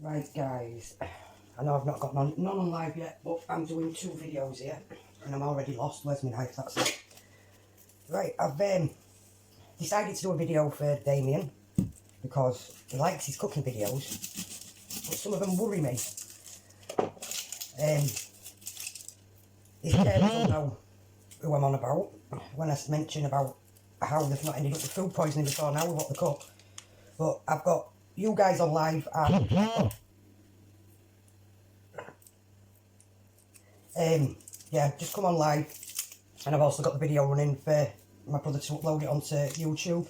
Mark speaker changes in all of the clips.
Speaker 1: Right guys, I know I've not got none on live yet, but I'm doing 2 videos here and I'm already lost. Where's my knife? That's it. Right, I've decided to do a video for Damien because he likes his cooking videos, but some of them worry me. His parents will know who I'm on about when I mention about how they've not ended up with food poisoning before now with what they cook. But I've got you guys on live and yeah, just come on live, and I've also got the video running for my brother to upload it onto YouTube.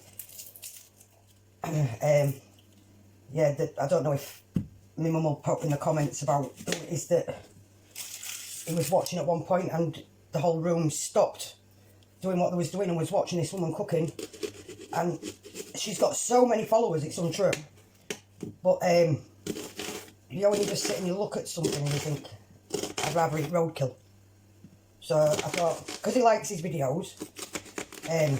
Speaker 1: Yeah, I don't know if my mum will put in the comments about who it is that he was watching at one point and the whole room stopped doing what they was doing and was watching this woman cooking, and she's got so many followers it's untrue. But you know, when you just sit and you look at something and you think, I'd rather eat roadkill. So I thought, because he likes his videos, and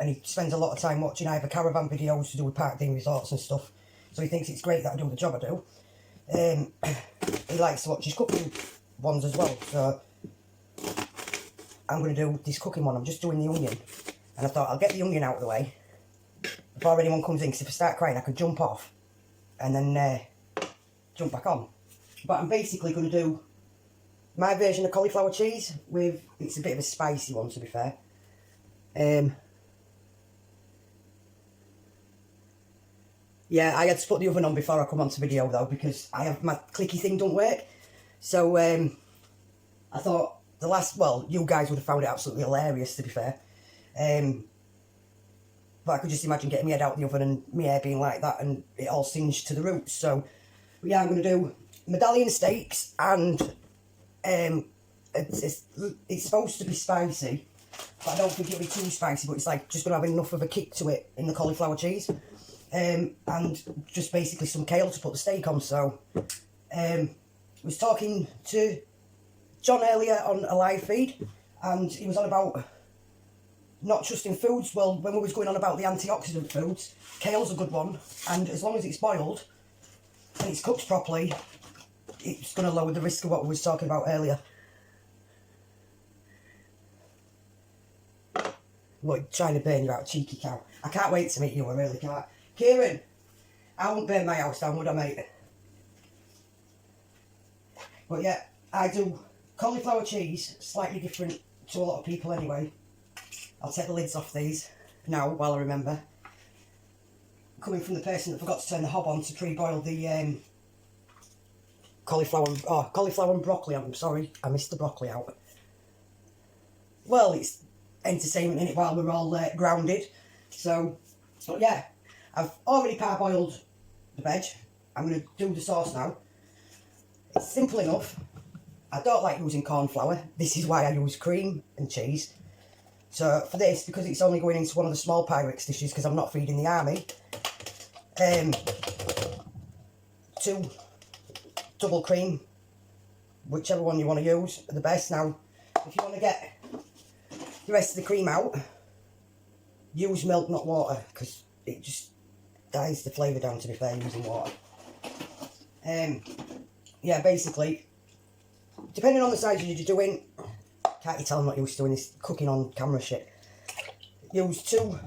Speaker 1: he spends a lot of time watching either caravan videos to do with park day resorts and stuff, so he thinks it's great that I do the job I do. He likes to watch his cooking ones as well, so I'm going to do this cooking one. I'm just doing the onion, and I thought I'll get the onion out of the way before anyone comes in, because if I start crying I could jump off and then jump back on. But I'm basically going to do my version of cauliflower cheese with, it's a bit of a spicy one to be fair. Yeah, I had to put the oven on before I come onto video though, because my clicky thing don't work. So I thought well, you guys would have found it absolutely hilarious to be fair. But I could just imagine getting my head out of the oven and my hair being like that and it all singed to the roots. So yeah, I'm going to do medallion steaks, and it's supposed to be spicy, but I don't think it'll be too spicy, but it's like just going to have enough of a kick to it in the cauliflower cheese. And just basically some kale to put the steak on. So I was talking to John earlier on a live feed, and he was on about not trusting foods. Well, when we was going on about the antioxidant foods, kale's a good one, and as long as it's boiled and it's cooked properly, it's going to lower the risk of what we was talking about earlier. Look, trying to burn you out, cheeky cow. I can't wait to meet you, I really can't. Kieran, I won't burn my house down, would I, mate? But yeah, I do cauliflower cheese, slightly different to a lot of people anyway. I'll take the lids off these now while I remember. Coming from the person that forgot to turn the hob on to pre-boil the cauliflower and broccoli. I'm sorry, I missed the broccoli out. Well, it's entertainment in it while we're all grounded. So, but yeah, I've already parboiled the veg. I'm going to do the sauce now. It's simple enough. I don't like using corn flour. This is why I use cream and cheese. So for this, because it's only going into one of the small Pyrex dishes, because I'm not feeding the army, 2 double cream, whichever one you want to use, are the best. Now, if you want to get the rest of the cream out, use milk, not water, because it just dies the flavour down, to be fair, using water. Yeah, basically, depending on the size you're doing, can't you tell I'm not used to doing this cooking on camera shit. Use 2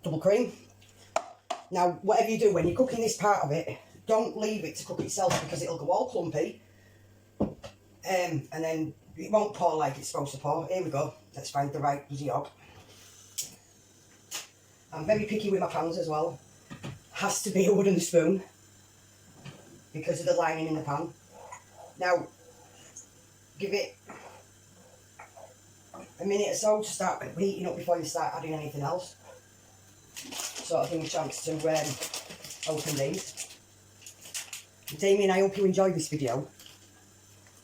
Speaker 1: double cream. Now, whatever you do, when you're cooking this part of it, don't leave it to cook itself, because it'll go all clumpy. And then it won't pour like it's supposed to pour. Here we go. Let's find the right job. I'm very picky with my pans as well. Has to be a wooden spoon because of the lining in the pan. Now, give it a minute or so to start heating up before you start adding anything else. So I'll give you a chance to open these. Damien, I hope you enjoyed this video,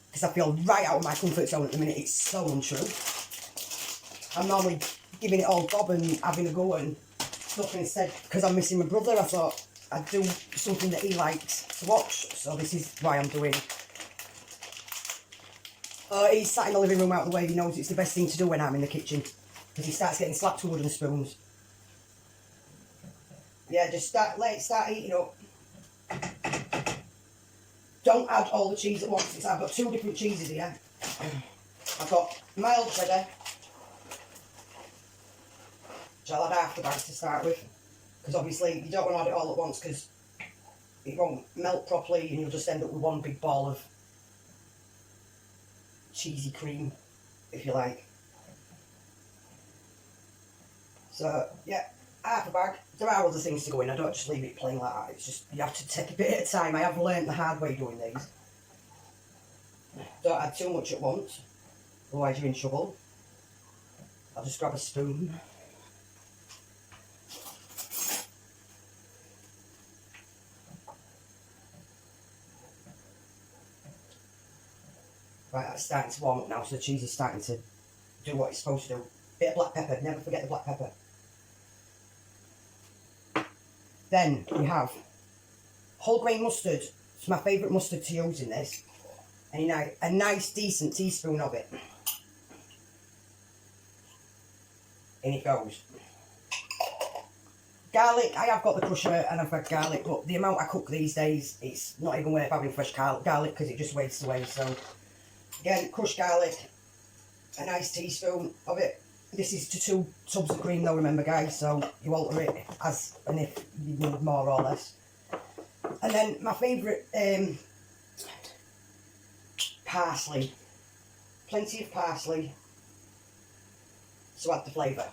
Speaker 1: because I feel right out of my comfort zone at the minute. It's so untrue. I'm normally giving it all gob and having a go and stuff, and instead, because I'm missing my brother, I thought I'd do something that he likes to watch. So this is why I'm doing. He's sat in the living room out of the way. He knows it's the best thing to do when I'm in the kitchen, because he starts getting slapped with wooden spoons. Yeah, just let it start heating up. don't add all the cheese at once. I've got 2 different cheeses here. I've got mild cheddar, which I'll add half the bag to start with, because obviously you don't want to add it all at once because it won't melt properly and you'll just end up with one big ball of cheesy cream, if you like. So yeah, half a bag. There are other things to go in, I don't just leave it plain like that. It's just, you have to take a bit at a time. I have learnt the hard way doing these. Don't add too much at once, otherwise you're in trouble. I'll just grab a spoon. Right, that's starting to warm up now, so the cheese is starting to do what it's supposed to do. Bit of black pepper, never forget the black pepper. Then we have whole grain mustard. It's my favourite mustard to use in this. And a nice decent teaspoon of it. In it goes. Garlic, I have got the crusher and I've got garlic, but the amount I cook these days, it's not even worth having fresh garlic because it just wastes away. So again, crushed garlic, a nice teaspoon of it. This is to 2 tubs of cream though, remember guys, so you alter it as and if you need more or less. And then my favourite, parsley. Plenty of parsley to add the flavour.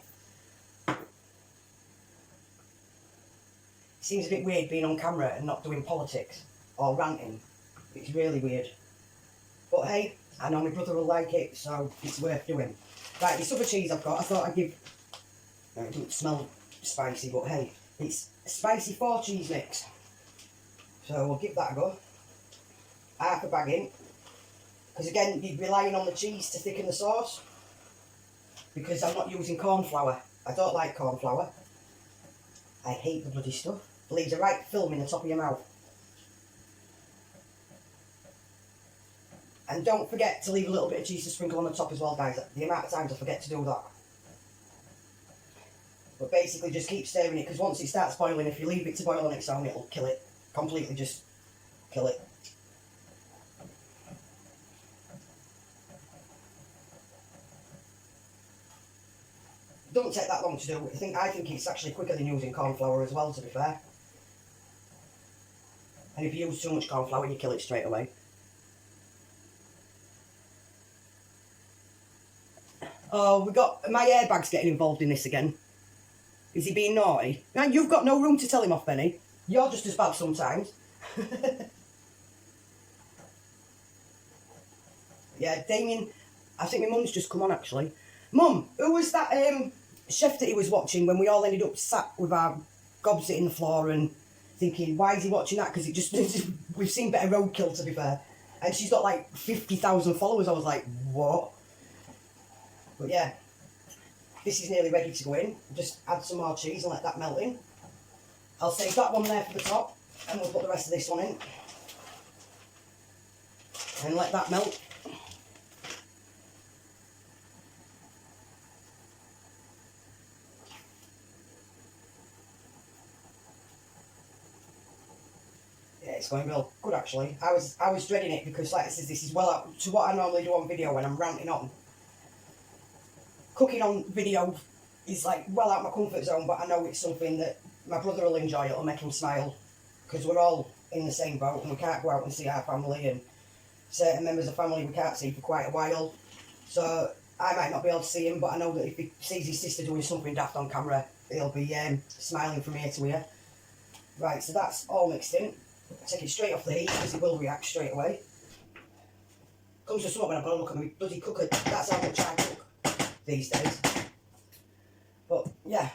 Speaker 1: Seems a bit weird being on camera and not doing politics or ranting. It's really weird. But hey, I know my brother will like it, so it's worth doing. Right, this other cheese I've got, I thought I'd give... No, it doesn't smell spicy, but hey, it's a spicy 4 cheese mix. So we'll give that a go. Half a bag in. Because again, you're relying on the cheese to thicken the sauce. Because I'm not using corn flour. I don't like corn flour. I hate the bloody stuff. It leaves a right film in the top of your mouth. And don't forget to leave a little bit of cheese to sprinkle on the top as well, guys. The amount of times I forget to do that. But basically just keep stirring it, because once it starts boiling, if you leave it to boil on its own, it'll kill it. Completely just kill it. It doesn't take that long to do. I think it's actually quicker than using corn flour as well, to be fair. And if you use too much corn flour, you kill it straight away. Oh, we got my airbag's getting involved in this again. Is he being naughty? Now you've got no room to tell him off, Benny. You're just as bad sometimes. Yeah, Damien. I think my mum's just come on actually. Mum, who was that chef that he was watching when we all ended up sat with our gobs hitting the floor and thinking, why is he watching that? Because it just we've seen better roadkill, to be fair. And she's got like 50,000 followers. I was like, what? But yeah, this is nearly ready to go in. Just add some more cheese and let that melt in. I'll save that one there for the top, and we'll put the rest of this one in. And let that melt. Yeah, it's going real good actually. I was dreading it because, like I said, this is well out to what I normally do on video when I'm ranting on. Cooking on video is like well out of my comfort zone, but I know it's something that my brother will enjoy. It'll make him smile, because we're all in the same boat and we can't go out and see our family, and certain members of family we can't see for quite a while. So I might not be able to see him, but I know that if he sees his sister doing something daft on camera, he'll be smiling from ear to ear. Right, so that's all mixed in. Take it straight off the heat because it will react straight away. Comes to something when I've got to look at my bloody cooker. That's how much I cook these days. But yeah,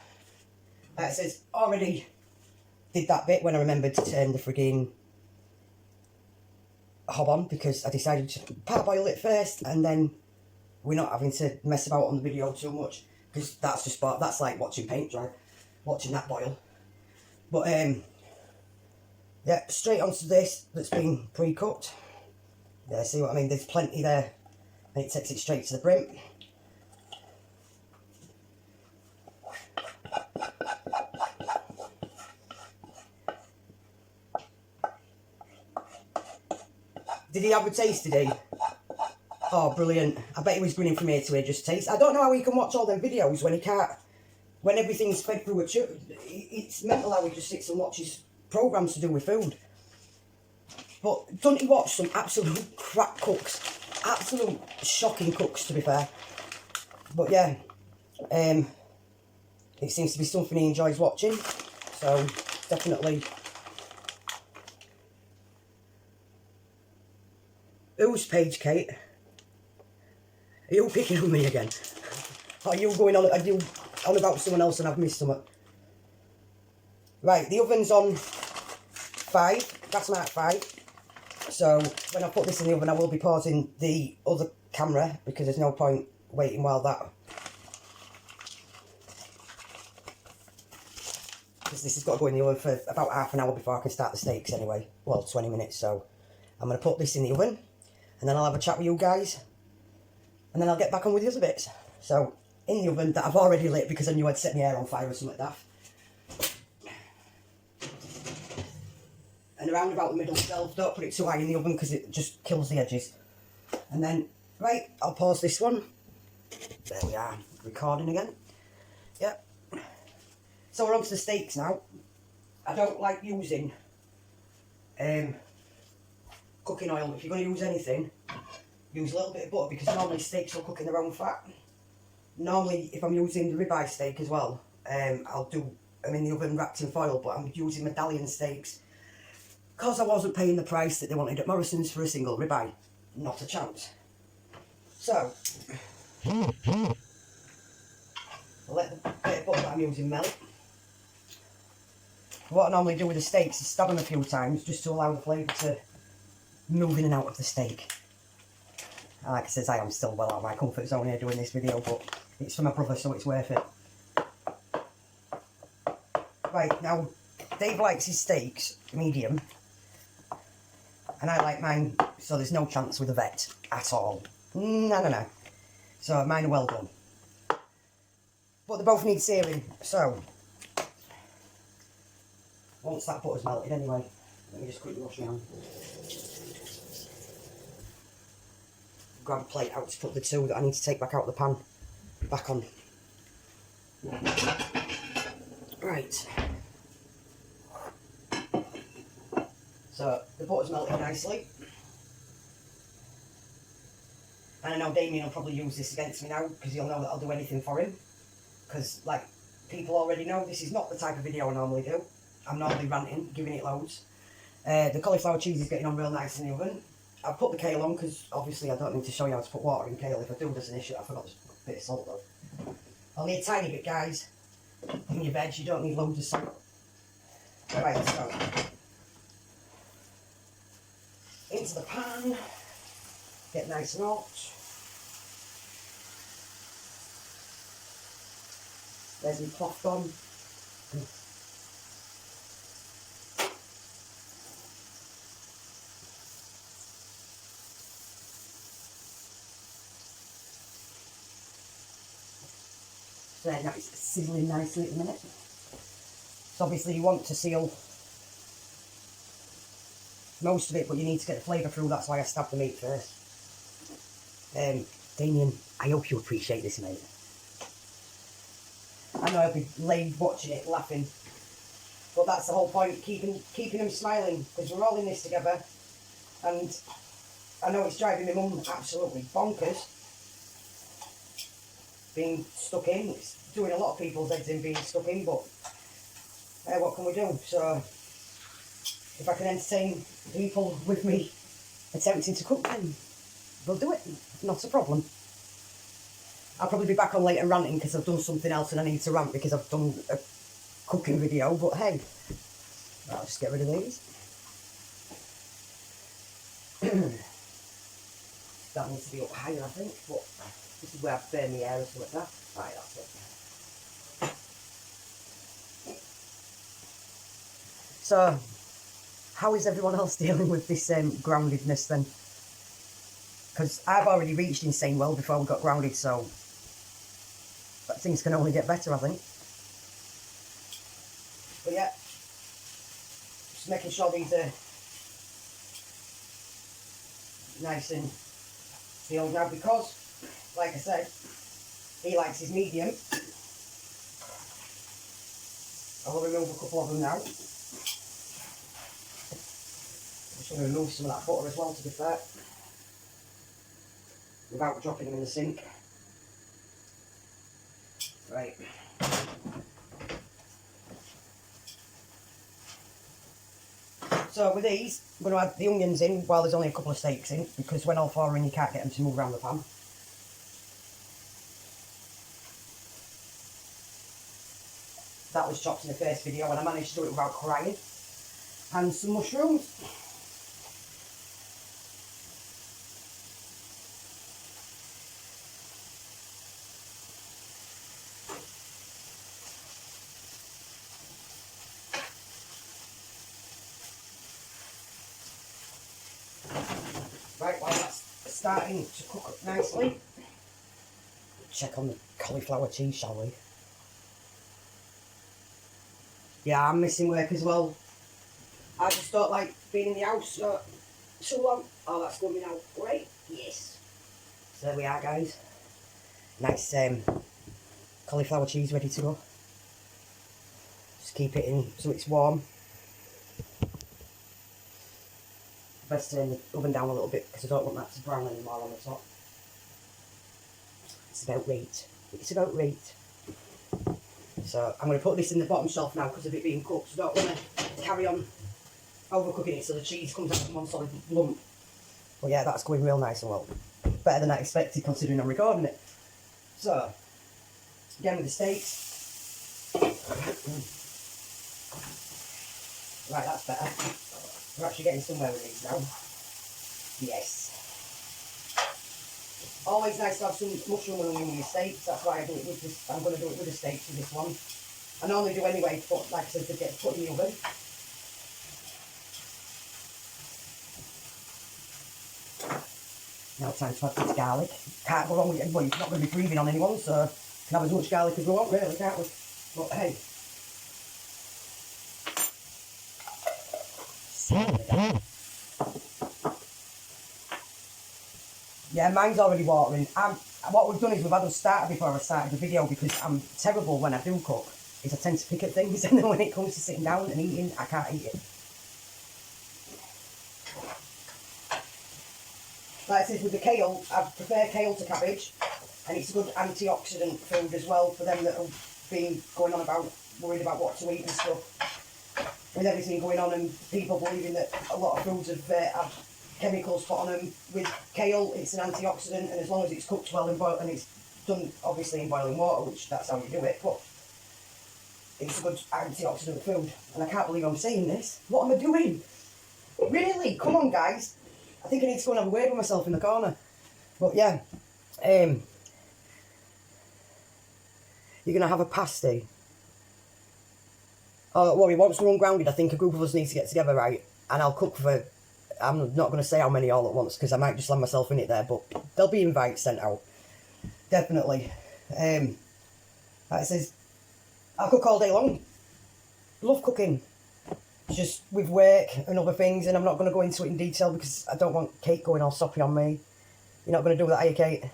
Speaker 1: like it says, already did that bit when I remembered to turn the frigging hob on, because I decided to parboil it first, and then we're not having to mess about on the video too much, because that's just that's like watching paint dry, watching that boil. But yeah, straight onto this that's been pre-cooked. Yeah, see what I mean? There's plenty there, and it takes it straight to the brim. Did he have a taste today? Oh, brilliant. I bet he was grinning from ear to ear just taste. I don't know how he can watch all them videos when he can't, when everything's fed through a chip. It's mental how he just sits and watches programmes to do with food. But doesn't he watch some absolute crap cooks? Absolute shocking cooks, to be fair. But yeah, it seems to be something he enjoys watching. So, definitely. Whose page, Kate? Are you picking on me again? Are you going on? Are you on about someone else and I've missed something? Right, the oven's on 5. Gas mark 5. So when I put this in the oven, I will be pausing the other camera because there's no point waiting while that. Because this has got to go in the oven for about half an hour before I can start the steaks anyway. Well, 20 minutes. So I'm going to put this in the oven and then I'll have a chat with you guys. And then I'll get back on with the other bits. So, in the oven that I've already lit because I knew I'd set my hair on fire or something like that. And around about the middle shelf, don't put it too high in the oven because it just kills the edges. And then, right, I'll pause this one. There we are, recording again. Yep. So we're on to the steaks now. I don't like using cooking oil. If you're going to use anything, use a little bit of butter because normally steaks will cook in their own fat. Normally, if I'm using the ribeye steak as well, I'll do them in the oven wrapped in foil, but I'm using medallion steaks because I wasn't paying the price that they wanted at Morrison's for a single ribeye. Not a chance. So, I'll let the bit of butter that I'm using melt. What I normally do with the steaks is stab them a few times just to allow the flavour to move in and out of the steak. Like I says, I am still well out of my comfort zone here doing this video, but it's for my brother, so it's worth it. Right, now, Dave likes his steaks medium, and I like mine, so there's no chance with a vet at all. No. So mine are well done. But they both need searing, so once that butter's melted anyway, let me just quickly wash my hands. Grab a plate out to put the two that I need to take back out of the pan back on. Right. So the butter's melted nicely. And I know Damien will probably use this against me now because he'll know that I'll do anything for him. Because, like, people already know this is not the type of video I normally do. I'm normally ranting, giving it loads. The cauliflower cheese is getting on real nice in the oven. I've put the kale on because obviously I don't need to show you how to put water in kale. If I do, there's an issue. I forgot to put a bit of salt though. I'll need a tiny bit, guys. In your veg, you don't need loads of salt. Right, so into the pan, get nice and hot. There's my cloth on. There, now it's sizzling nicely at the minute. So obviously you want to seal most of it, but you need to get the flavour through. That's why I stabbed the meat first. Damien, I hope you appreciate this, mate. I know I'll be laid watching it, laughing. But that's the whole point, keeping them smiling, because we're all in this together. And I know it's driving my mum absolutely bonkers. Being stuck in, it's doing a lot of people's heads in being stuck in, but what can we do? So if I can entertain people with me attempting to cook, then we'll do it. Not a problem. I'll probably be back on later ranting because I've done something else and I need to rant because I've done a cooking video, but hey, I'll just get rid of these. That needs to be up higher, I think, but this is where I burn the air or something like that. Right, that's it. So, how is everyone else dealing with this groundedness then? Because I've already reached insane well before we got grounded, so but things can only get better, I think. But yeah, just making sure these are nice and sealed now because, like I said, he likes his medium. I will remove a couple of them now. I'm just going to remove some of that butter as well, to be fair, without dropping them in the sink. Right. So with these, I'm going to add the onions in while there's only a couple of steaks in, because when all four are in you can't get them to move around the pan. That was chopped in the first video and I managed to do it without crying. And some mushrooms. Right, while that's starting to cook up nicely, check on the cauliflower cheese, shall we? Yeah, I'm missing work as well. I just don't like being in the house so long. Oh, that's going now. Great. Yes. So there we are, guys. Nice cauliflower cheese ready to go. Just keep it in so it's warm. Best turn the oven down a little bit because I don't want that to brown anymore on the top. It's about right. It's about right. So I'm going to put this in the bottom shelf now because of it being cooked. So I don't want to carry on overcooking it so the cheese comes out in one solid lump. But yeah, that's going real nice and well. Better than I expected considering I'm recording it. So, again with the steaks. Right, that's better. We're actually getting somewhere with these now. Yes. Always nice to have some mushroom and onion with your steaks. That's why I do it with this. I'm going to do it with the steaks with this one. I normally do anyway, but like I said, to get put in the oven. Now time to add this garlic. Can't go wrong with it. Well, you're not going to be breathing on anyone, so we can have as much garlic as we want, really, can't we? But hey. Yeah, mine's already watering. What we've done is we've had them started before I started the video because I'm terrible when I do cook. Is I tend to pick at things and then when it comes to sitting down and eating, I can't eat it. Like I said, with the kale, I prefer kale to cabbage, and it's a good antioxidant food as well for them that have been going on about, worried about what to eat and stuff. With everything going on and people believing that a lot of foods have chemicals put on them, with kale it's an antioxidant, and as long as it's cooked well and it's done obviously in boiling water, which that's how you do it, but it's a good antioxidant food. And I can't believe I'm saying this. What am I doing? Really? Come on, guys. I think I need to go and have a word with myself in the corner. But yeah, you're going to have a pasty. Oh, well, once we're ungrounded, I think a group of us need to get together, right? And I'll cook for, I'm not going to say how many all at once, because I might just land myself in it there, but there'll be invites sent out. Definitely. Like it says, I'll cook all day long. Love cooking. Just with work and other things, and I'm not going to go into it in detail because I don't want Kate going all soppy on me. You're not going to do that, are you, Kate?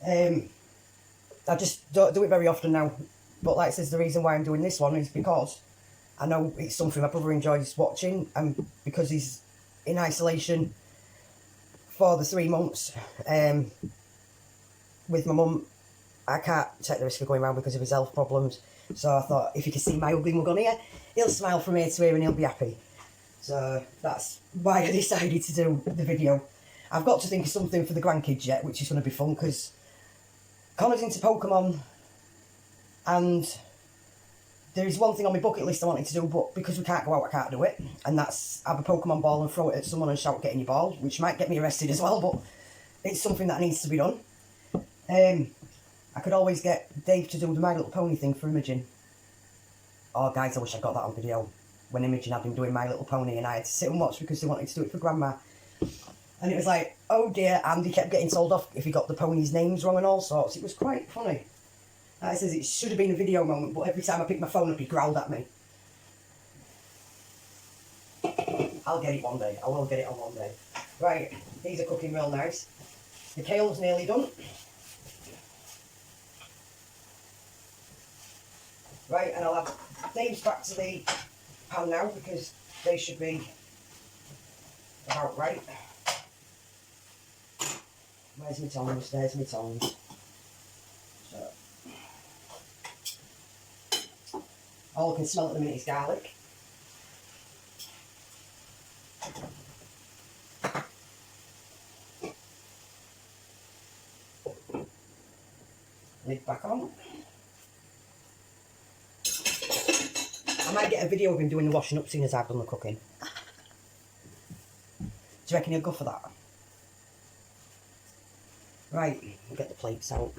Speaker 1: I just don't do it very often now. But like I said, the reason why I'm doing this one is because I know it's something my brother enjoys watching, and because he's in isolation for the 3 months with my mum, I can't take the risk of going around because of his health problems. So I thought, if you can see my ugly mug on here, he'll smile from ear to ear and he'll be happy. So that's why I decided to do the video. I've got to think of something for the grandkids yet, which is going to be fun, because Connor's into Pokemon, and there is one thing on my bucket list I wanted to do, but because we can't go out, I can't do it. And that's have a Pokemon ball and throw it at someone and shout, "Get in your ball," which might get me arrested as well, but it's something that needs to be done. I could always get Dave to do the My Little Pony thing for Imogen. Oh, guys, I wish I got that on video. When Imogen had been doing My Little Pony and I had to sit and watch because they wanted to do it for Grandma. And it was like, oh dear, and he kept getting told off if he got the ponies' names wrong and all sorts. It was quite funny. Like I says, it should have been a video moment, but every time I picked my phone up, he growled at me. I'll get it one day. I will get it on one day. Right, these are cooking real nice. The kale's nearly done. Right, and I'll add these back to the pan now because they should be about right. Where's my tongs? There's my tongs. So, all I can smell at the minute is garlic. Lid back on. I might get a video of him doing the washing up soon as I've done the cooking. Do you reckon he'll go for that? Right, we'll get the plates out.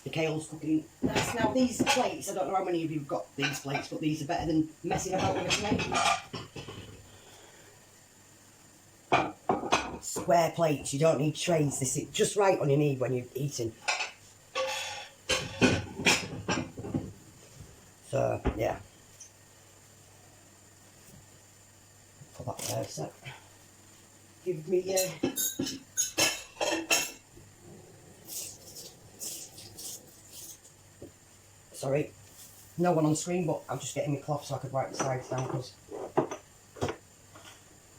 Speaker 1: The kale's cooking. Now these plates, I don't know how many of you have got these plates, but these are better than messing about with a plate. Square plates, you don't need trays. They sit just right on your knee when you're eating. So, yeah. Put that there a sec. Give me sorry, no one on screen, but I'm just getting my cloth so I could wipe the sides down because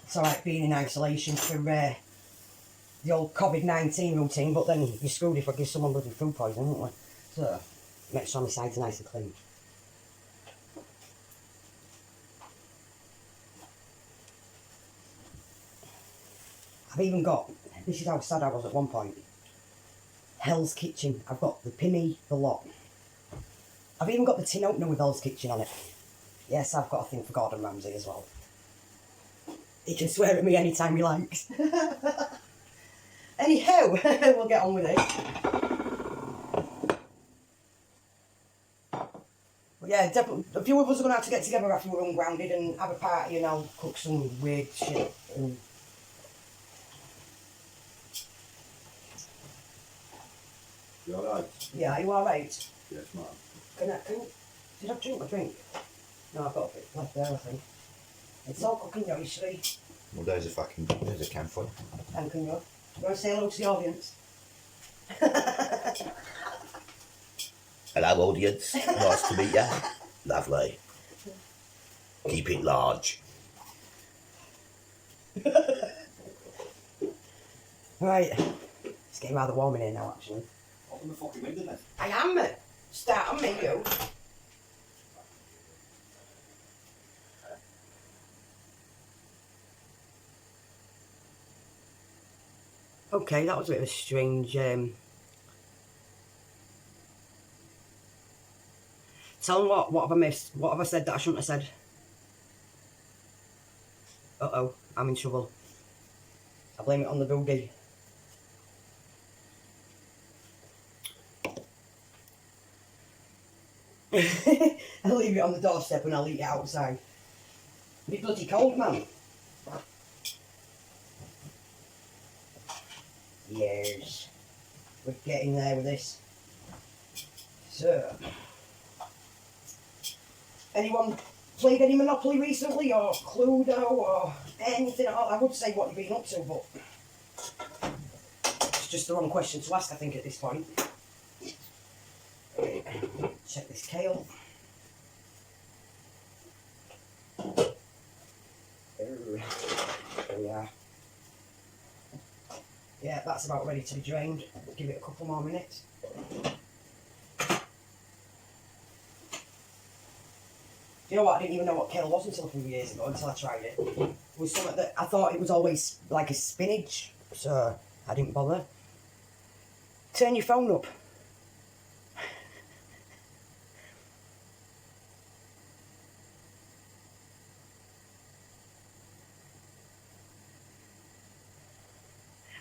Speaker 1: it's alright being in isolation for the old COVID-19 routine, but then you're screwed if I give someone bloody food poisoning, aren't we? So, make sure my sides are nice and clean. I've even got, this is how sad I was at one point, Hell's Kitchen. I've got the Pimmy, the lot. I've even got the tin opener with Hell's Kitchen on it. Yes, I've got a thing for Gordon Ramsay as well. He can swear at me anytime he likes. Anyhow, we'll get on with it. But yeah, definitely, a few of us are going to have to get together after we're ungrounded and have a party, and I'll cook some weird shit. And
Speaker 2: You alright?
Speaker 1: yeah, are you alright?
Speaker 2: Yes, ma'am.
Speaker 1: Did I drink my drink? No, I've got a bit left there, I think. It's all cooking nicely.
Speaker 2: Well, there's a can full.
Speaker 1: Thank you. You want to say hello to the audience?
Speaker 2: Hello, audience. Nice to meet you. Lovely. Keep it large.
Speaker 1: Right. It's getting rather warm in here now, actually.
Speaker 2: Open the fucking window then.
Speaker 1: I am. Start on me, you. Okay, that was a bit of a strange. Tell them what have I missed? What have I said that I shouldn't have said? Uh-oh, I'm in trouble. I blame it on the boogie. I'll leave it on the doorstep and I'll eat it outside. It's bloody cold, man. Yes. We're getting there with this. So, anyone played any Monopoly recently, or Cluedo, or anything at all? I would say what you've been up to, but it's just the wrong question to ask, I think, at this point. Check this kale. There we are. Yeah, that's about ready to be drained. Give it a couple more minutes. You know what? I didn't even know what kale was until a few years ago, until I tried it. It was something that I thought it was always like a spinach, so I didn't bother. Turn your phone up.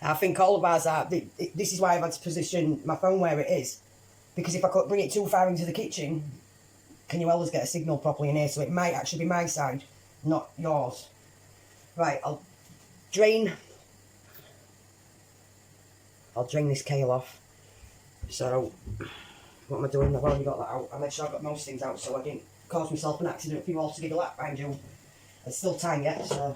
Speaker 1: I think all of ours are. This is why I've had to position my phone where it is, because if I could bring it too far into the kitchen, can you always get a signal properly in here? So it might actually be my side, not yours. Right, I'll drain this kale off. So, what am I doing? I've already got that out. I made sure I got most things out so I didn't cause myself an accident. If you all to giggle at, mind you, there's still time yet, so.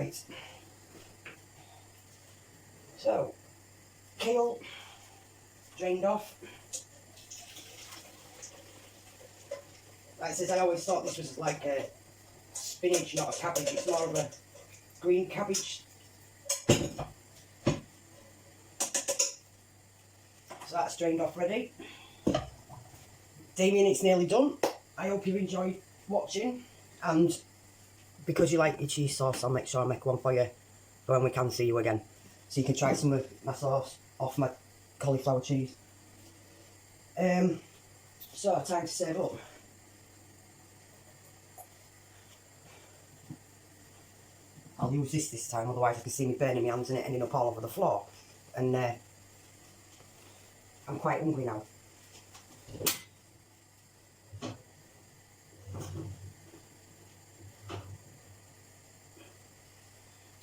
Speaker 1: Right. So, kale drained off. Like I said, I always thought this was like a spinach, not a cabbage. It's more of a green cabbage. So that's drained off ready. Damien, it's nearly done. I hope you've enjoyed watching, and because you like your cheese sauce, I'll make sure I make one for you for when we can see you again. So you can try some of my sauce off my cauliflower cheese. So time to serve up. I'll use this time, otherwise I can see me burning my hands and it ending up all over the floor. And I'm quite hungry now.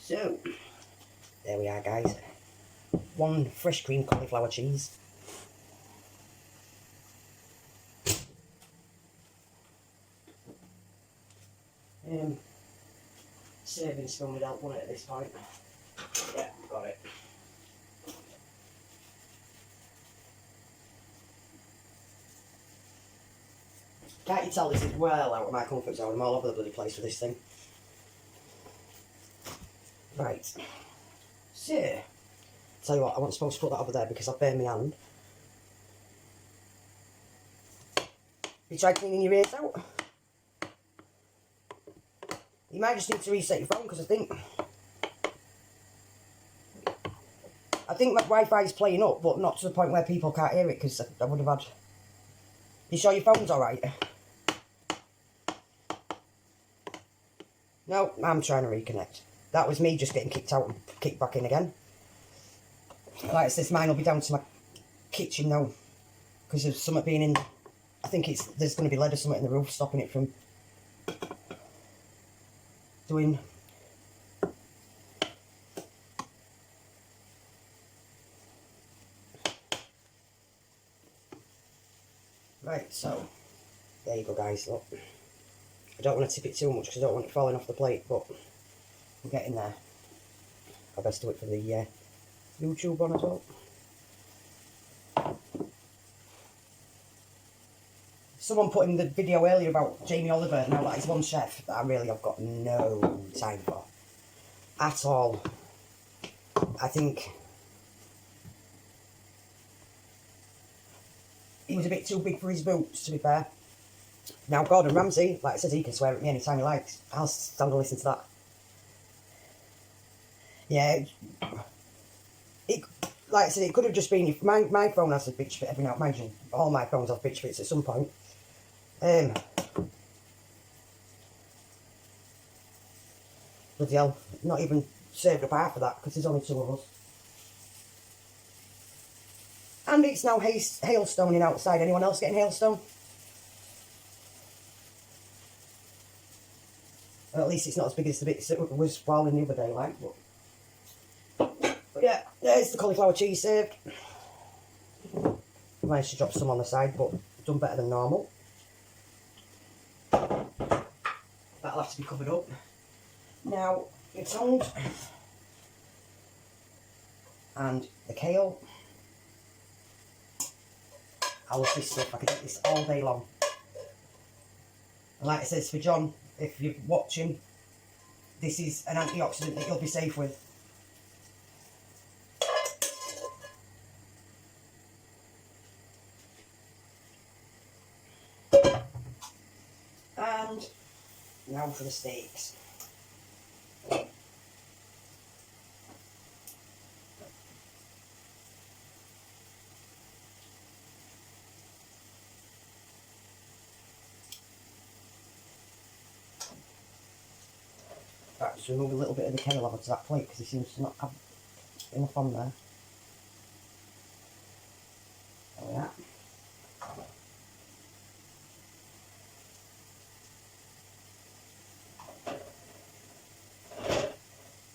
Speaker 1: So, there we are, guys. One fresh cream cauliflower cheese. Serving spoon without one at this point. Yeah, got it. Can't you tell this is well out of my comfort zone? I'm all over the bloody place with this thing. Right. So, tell you what, I wasn't supposed to put that over there because I've burned my hand. You tried cleaning your ears out? You might just need to reset your phone because I think my Wi-Fi is playing up, but not to the point where people can't hear it, because I would have had... You sure your phone's alright? No, I'm trying to reconnect. That was me just getting kicked out and kicked back in again. Like I said, mine will be down to my kitchen now, because of something being in... I think there's going to be lead or something in the roof stopping it from doing... Right, so there you go, guys. Look, I don't want to tip it too much because I don't want it falling off the plate, but we're getting there. I'll best do it for the YouTube one as well. Someone put in the video earlier about Jamie Oliver, now that he's one chef that I really have got no time for at all. I think he was a bit too big for his boots, to be fair. Now, Gordon Ramsay, like I said, he can swear at me anytime he likes. I'll stand and listen to that. Yeah, like I said, it could have just been... If my phone has a bitch fit every now and then. All my phones have bitch fits at some point. Bloody hell, not even served up half of that because there's only two of us. And it's now hailstoning outside. Anyone else getting hailstone? Or at least it's not as big as the bits that was falling the other day, like. But yeah, there's the cauliflower cheese served. Managed to drop some on the side, but done better than normal. That'll have to be covered up. Now, your tongue and the kale. I love this stuff. I could eat this all day long. And like I said, for John, if you're watching, this is an antioxidant that you'll be safe with. And now for the steaks. Right, just remove a little bit of the kale over to that plate because it seems to not have enough on there. There we are.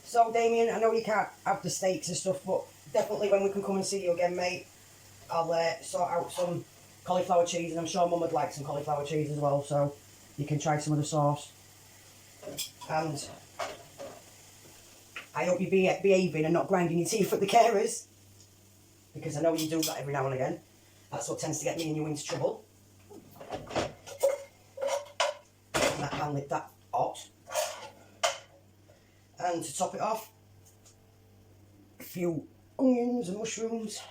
Speaker 1: So Damien, I know you can't have the steaks and stuff, but definitely when we can come and see you again, mate, I'll sort out some cauliflower cheese, and I'm sure Mum would like some cauliflower cheese as well, so you can try some of the sauce. And I hope you're behaving and not grinding your teeth at the carers. Because I know you do that every now and again. That's what tends to get me and you into trouble. And that pan lid that hot. And to top it off, a few onions and mushrooms.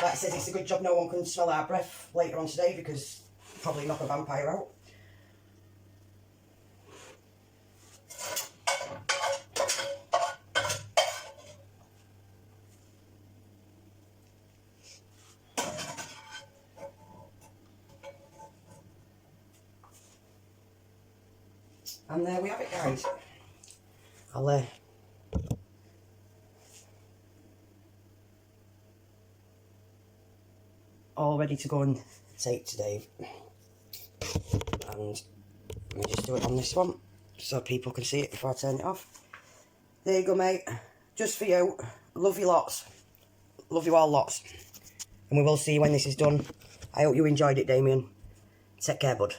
Speaker 1: Like I said, it's a good job no one can smell our breath later on today because probably knock a vampire out. And there we have it, guys. I'll all ready to go and take to Dave. And let me just do it on this one so people can see it before I turn it off. There you go, mate. Just for you. Love you lots. Love you all lots. And we will see you when this is done. I hope you enjoyed it, Damien. Take care, bud.